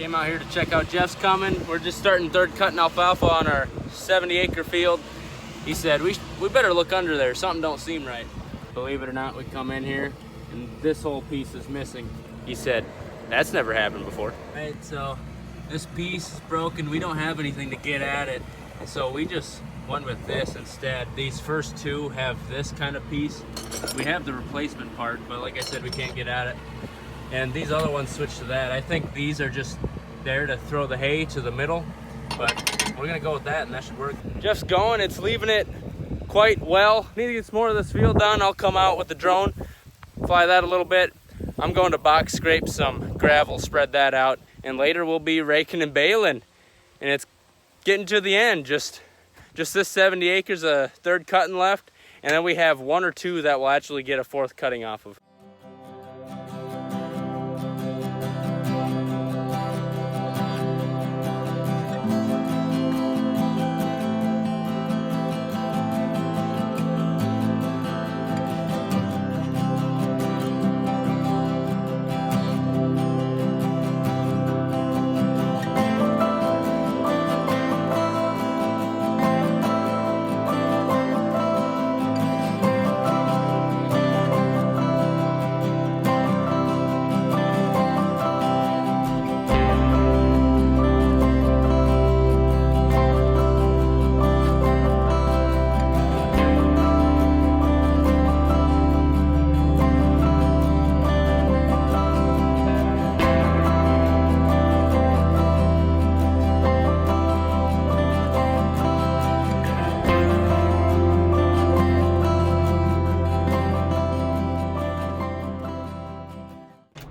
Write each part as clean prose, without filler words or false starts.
Came out here to check out Jeff's coming. We're just starting third cutting alfalfa on our 70-acre field. He said, we better look under there. Something don't seem right. Believe it or not, we come in here and this whole piece is missing. He said, that's never happened before. Right, so this piece is broken. We don't have anything to get at it. And so we just went with this instead. These first two have this kind of piece. We have the replacement part, but like I said, we can't get at it. And these other ones switch to that. I think these are just there to throw the hay to the middle, but we're gonna go with that and that should work. Jeff's going, it's leaving it quite well. Need to get some more of this field done. I'll come out with the drone, fly that a little bit. I'm going to box scrape some gravel, spread that out, and later we'll be raking and baling. And it's getting to the end, just this 70 acres, a third cutting left, and then we have one or two that will actually get a fourth cutting off of.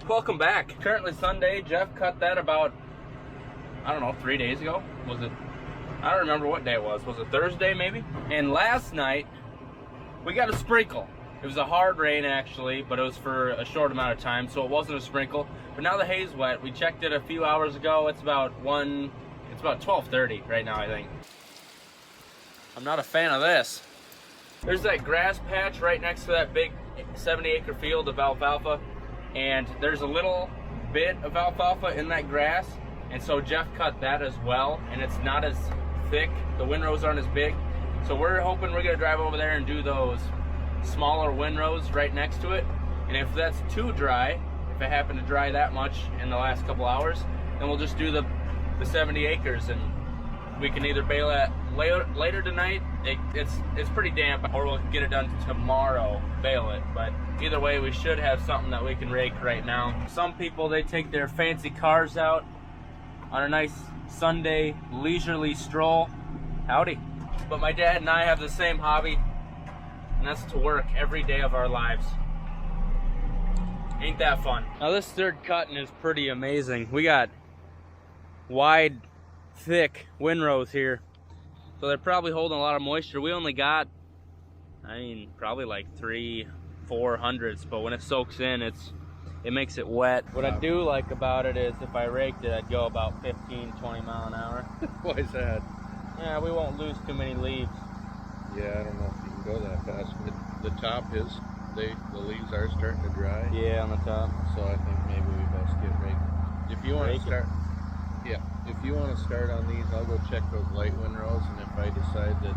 Welcome back. Currently Sunday. Jeff cut that about, I don't know, 3 days ago. Was it? I don't remember what day it was. Was it Thursday maybe? And last night we got a sprinkle. It was a hard rain actually, but it was for a short amount of time, so it wasn't a sprinkle. But now the hay's wet. We checked it a few hours ago. It's about 12:30 right now, I think. I'm not a fan of this. There's that grass patch right next to that big 70-acre field of alfalfa. And there's a little bit of alfalfa in that grass, and so Jeff cut that as well, and it's not as thick, the windrows aren't as big, so we're hoping we're going to drive over there and do those smaller windrows right next to it. And if that's too dry, if it happened to dry that much in the last couple hours, then we'll just do the 70 acres, and we can either bale it later tonight. It's pretty damp, or we'll get it done tomorrow, bale it. But either way, we should have something that we can rake right now. Some people, they take their fancy cars out on a nice Sunday leisurely stroll. Howdy. But my dad and I have the same hobby, and that's to work every day of our lives. Ain't that fun? Now this third cutting is pretty amazing. We got wide, thick windrows here, so they're probably holding a lot of moisture. We only got, I mean, probably like 300-400s, but when it soaks in, it makes it wet. What I do like about it is if I raked it, I'd go about 15-20 mile an hour. Why is that? Yeah, we won't lose too many leaves. Yeah, I don't know if you can go that fast. The top is, the leaves are starting to dry. Yeah, on the top. So I think maybe we best get raked. If you want to start, yeah, if you want to start on these, I'll go check those light windrows, and if I decide that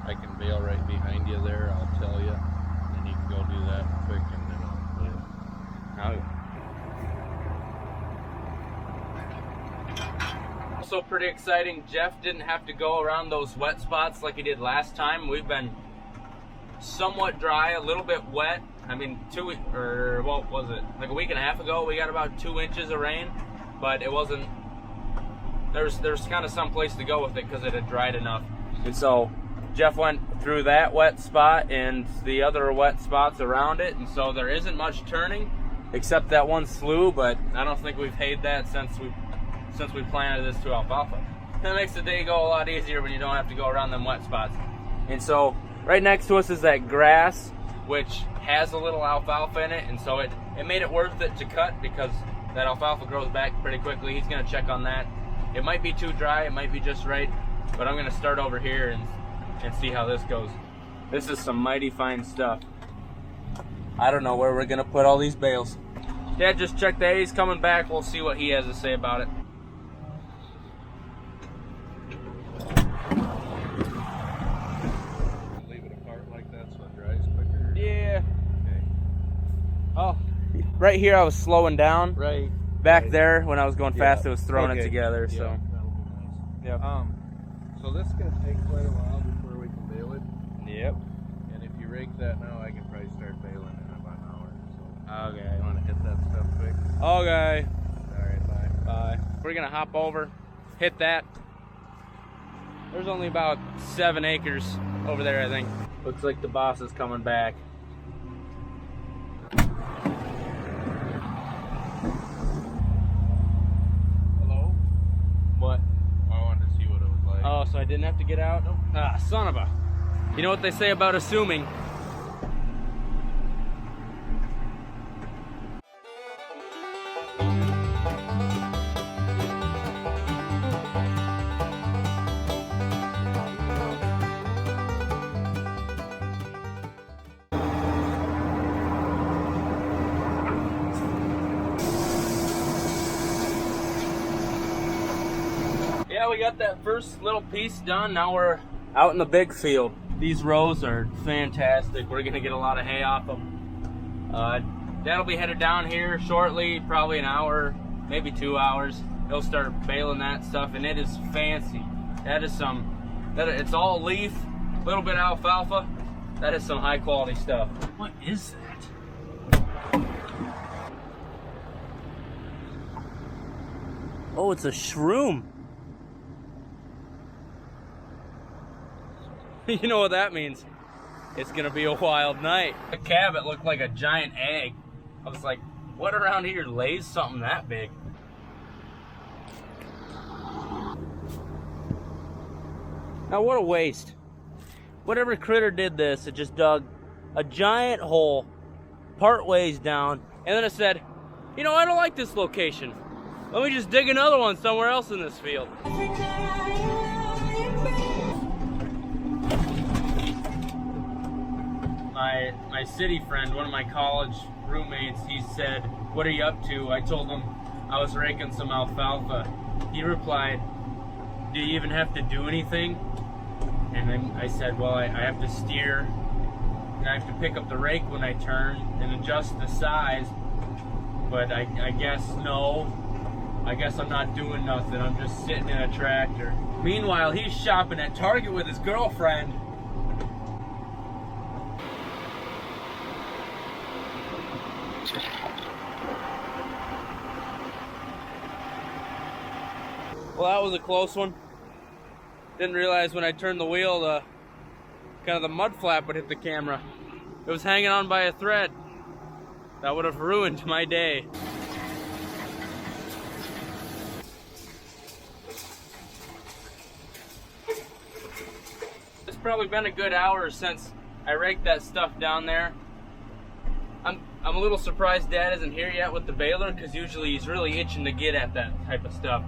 I can bale right behind you there, I'll tell you, and then you can go do that quick, and then I'll put it. Also pretty exciting, Jeff didn't have to go around those wet spots like he did last time. We've been somewhat dry, a little bit wet. I mean, what was it? Like a week and a half ago, we got about 2 inches of rain, but it wasn't, there's kind of some place to go with it because it had dried enough. And so Jeff went through that wet spot and the other wet spots around it, and so there isn't much turning except that one slough, but I don't think we've hayed that since we planted this to alfalfa. That makes the day go a lot easier when you don't have to go around them wet spots. And so right next to us is that grass, which has a little alfalfa in it, and so it made it worth it to cut because that alfalfa grows back pretty quickly. He's gonna check on that. It might be too dry, it might be just right, but I'm gonna start over here and see how this goes. This is some mighty fine stuff. I don't know where we're gonna put all these bales. Dad just checked the hay, he's coming back. We'll see what he has to say about it. Oh, right here I was slowing down. Right. Back right. there when I was going fast, Yeah. it was throwing it Okay. together. Yeah, So that'll be nice. yep. So this is gonna take quite a while before we can bale it. Yep. And if you rake that now, I can probably start baling in about an hour. So Okay. you wanna hit that stuff quick? Okay. Alright, bye. Bye. We're gonna hop over, hit that. There's only about 7 acres over there, I think. Looks like the boss is coming back. Hello? What? I wanted to see what it was like. Oh, so I didn't have to get out? Nope. Ah, son of a. You know what they say about assuming? Yeah, we got that first little piece done. Now we're out in the big field. These rows are fantastic. We're gonna get a lot of hay off them. Dad'll be headed down here shortly, probably an hour, maybe 2 hours. He'll start baling that stuff, and it is fancy. That is it's all leaf, a little bit of alfalfa. That is some high quality stuff. What is that? Oh, it's a shroom. You know what that means? It's gonna be a wild night. The cabot looked like a giant egg. I was like, what around here lays something that big? Now what a waste. Whatever critter did this, it just dug a giant hole part ways down, and then it said, you know, I don't like this location. Let me just dig another one somewhere else in this field. My city friend, one of my college roommates, he said, what are you up to? I told him I was raking some alfalfa. He replied, do you even have to do anything? And then I said, well, I have to steer, and I have to pick up the rake when I turn and adjust the size, but I guess no. I guess I'm not doing nothing. I'm just sitting in a tractor. Meanwhile, he's shopping at Target with his girlfriend. Well, that was a close one. Didn't realize when I turned the wheel, kind of the mud flap would hit the camera. It was hanging on by a thread. That would have ruined my day. It's probably been a good hour since I raked that stuff down there. I'm a little surprised Dad isn't here yet with the baler, because usually he's really itching to get at that type of stuff.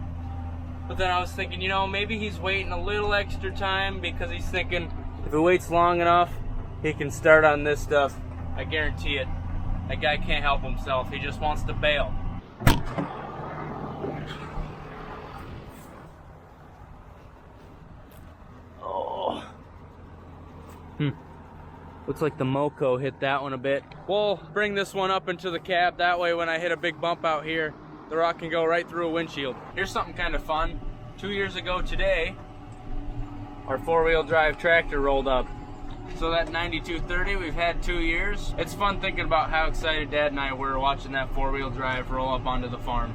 But then I was thinking, you know, maybe he's waiting a little extra time because he's thinking if he waits long enough, he can start on this stuff. I guarantee it. That guy can't help himself. He just wants to bail. Oh. Looks like the Moco hit that one a bit. We'll bring this one up into the cab. That way when I hit a big bump out here, the rock can go right through a windshield. Here's something kind of fun. 2 years ago today, our 4-wheel drive tractor rolled up. So that 9230 we've had 2 years. It's fun thinking about how excited Dad and I were watching that 4-wheel drive roll up onto the farm.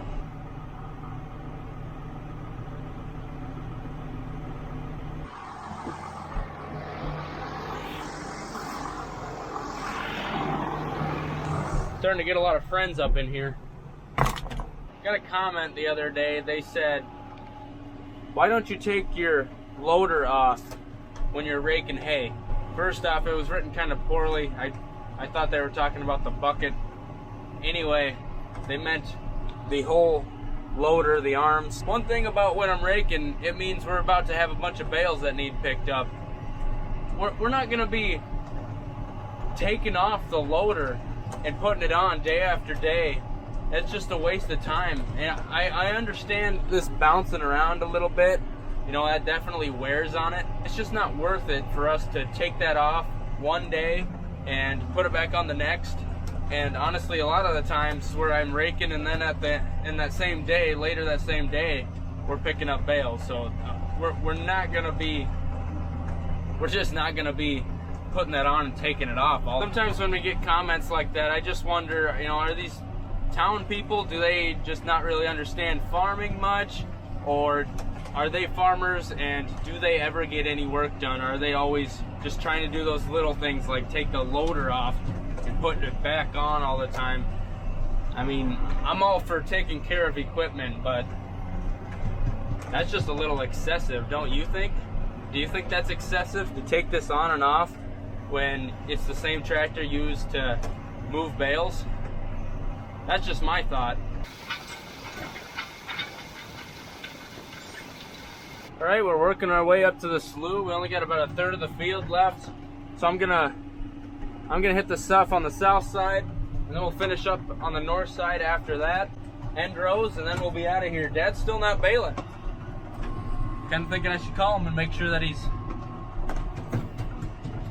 Starting to get a lot of friends up in here. Got a comment the other day. They said, why don't you take your loader off when you're raking hay? First off, it was written kind of poorly. I thought they were talking about the bucket. Anyway, they meant the whole loader, the arms. One thing about when I'm raking, it means we're about to have a bunch of bales that need picked up. We're not gonna be taking off the loader and putting it on day after day. It's just a waste of time. And I understand this bouncing around a little bit. You know, that definitely wears on it. It's just not worth it for us to take that off one day and put it back on the next. And honestly, a lot of the times where I'm raking, and then in that same day, later that same day, we're picking up bales. So we're just not gonna be putting that on and taking it off. Sometimes when we get comments like that, I just wonder, you know, are these town people, do they just not really understand farming much, or are they farmers and do they ever get any work done? Or are they always just trying to do those little things like take the loader off and putting it back on all the time? I mean, I'm all for taking care of equipment, but that's just a little excessive, don't you think? Do you think that's excessive to take this on and off when it's the same tractor used to move bales? That's just my thought. All right, we're working our way up to the slough. We only got about a third of the field left, so I'm gonna hit the stuff on the south side, and then we'll finish up on the north side after that, end rows, and then we'll be out of here. Dad's still not baling. Kind of thinking I should call him and make sure that he's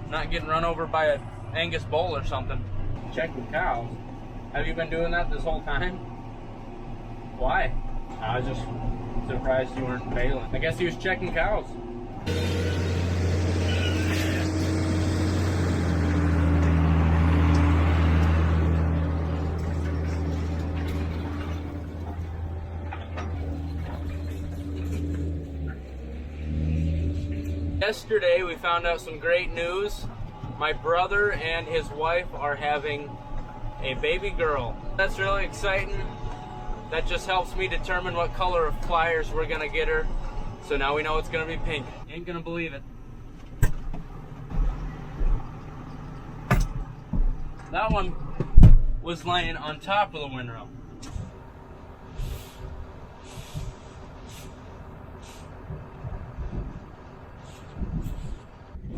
not getting run over by an Angus bull or something. Checking cows. Have you been doing that this whole time? Why? I was just surprised you weren't bailing. I guess he was checking cows. Yesterday we found out some great news. My brother and his wife are having a baby girl. That's really exciting. That just helps me determine what color of pliers we're gonna get her. So now we know it's gonna be pink. Ain't gonna believe it. That one was laying on top of the windrow.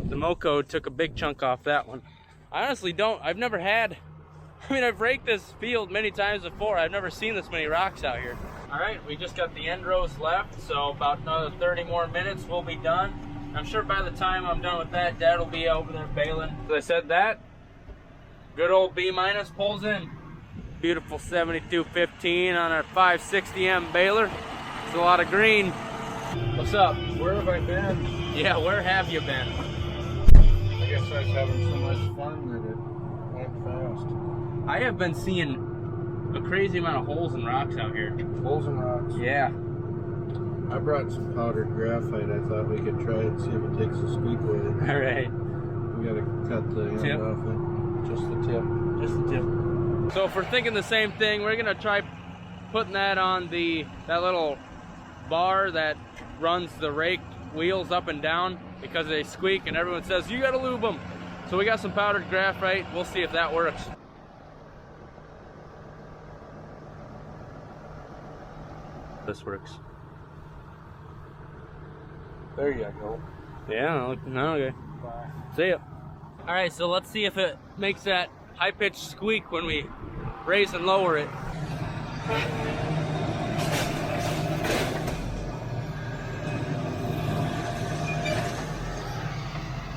The Moco took a big chunk off that one. I honestly I've never had, I've raked this field many times before. I've never seen this many rocks out here. All right, we just got the end rows left, so about another 30 more minutes we'll be done. I'm sure by the time I'm done with that, Dad will be over there baling. As I said that, good old B- pulls in. Beautiful 7215 on our 560M baler. It's a lot of green. What's up? Where have I been? Yeah, where have you been? I guess I was having so much fun that it went fast. I have been seeing a crazy amount of holes and rocks out here. Holes and rocks? Yeah. I brought some powdered graphite. I thought we could try it, see if it takes a squeak with it. All right. We gotta cut the end off it. Just the tip. Just the tip. So if we're thinking the same thing, we're gonna try putting that on that little bar that runs the rake wheels up and down, because they squeak and everyone says you gotta lube them. So we got some powdered graphite. We'll see if that works. This works. There you go. Yeah, okay. Bye. See ya. All right, so let's see if it makes that high-pitched squeak when we raise and lower it.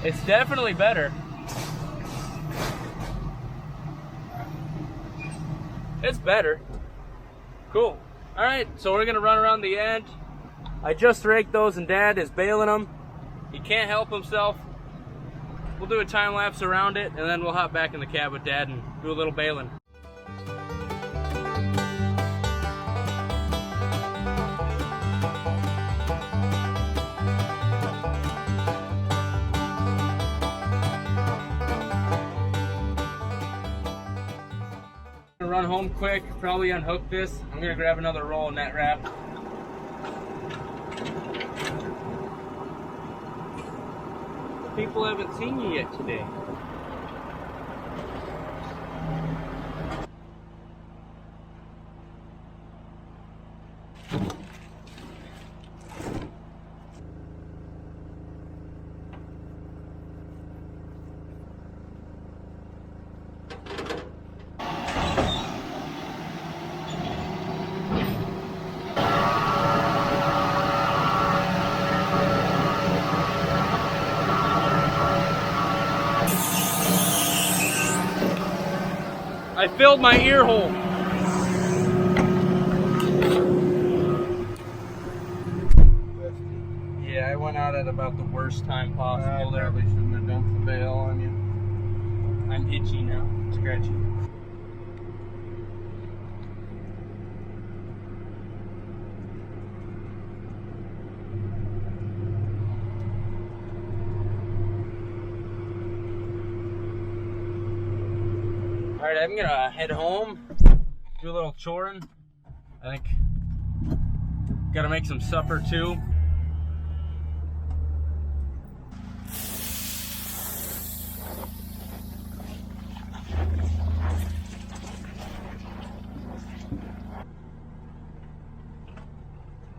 It's definitely better. It's better. Cool. All right, so we're gonna run around the end. I just raked those and Dad is baling them. He can't help himself. We'll do a time lapse around it and then we'll hop back in the cab with Dad and do a little baling. Run home quick, probably unhook this. I'm gonna grab another roll of net wrap. People haven't seen you yet today. I It filled my ear hole. Yeah, I went out at about the worst time possible there. Probably shouldn't have dumped the bale on you. I'm itchy now, scratchy. All right, I'm gonna head home, do a little choring. I think gotta make some supper too.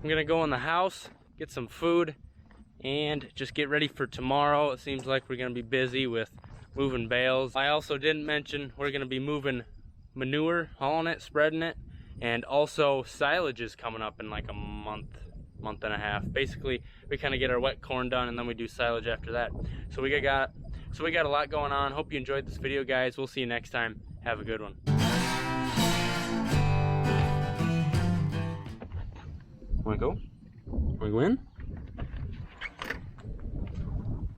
I'm gonna go in the house, get some food, and just get ready for tomorrow. It seems like we're gonna be busy with moving bales. I also didn't mention we're gonna be moving manure, hauling it, spreading it, and also silage is coming up in like a month and a half. Basically, we kind of get our wet corn done and then we do silage after that. So we got a lot going on. Hope you enjoyed this video, guys. We'll see you next time. Have a good one. Wanna go? Wanna go in?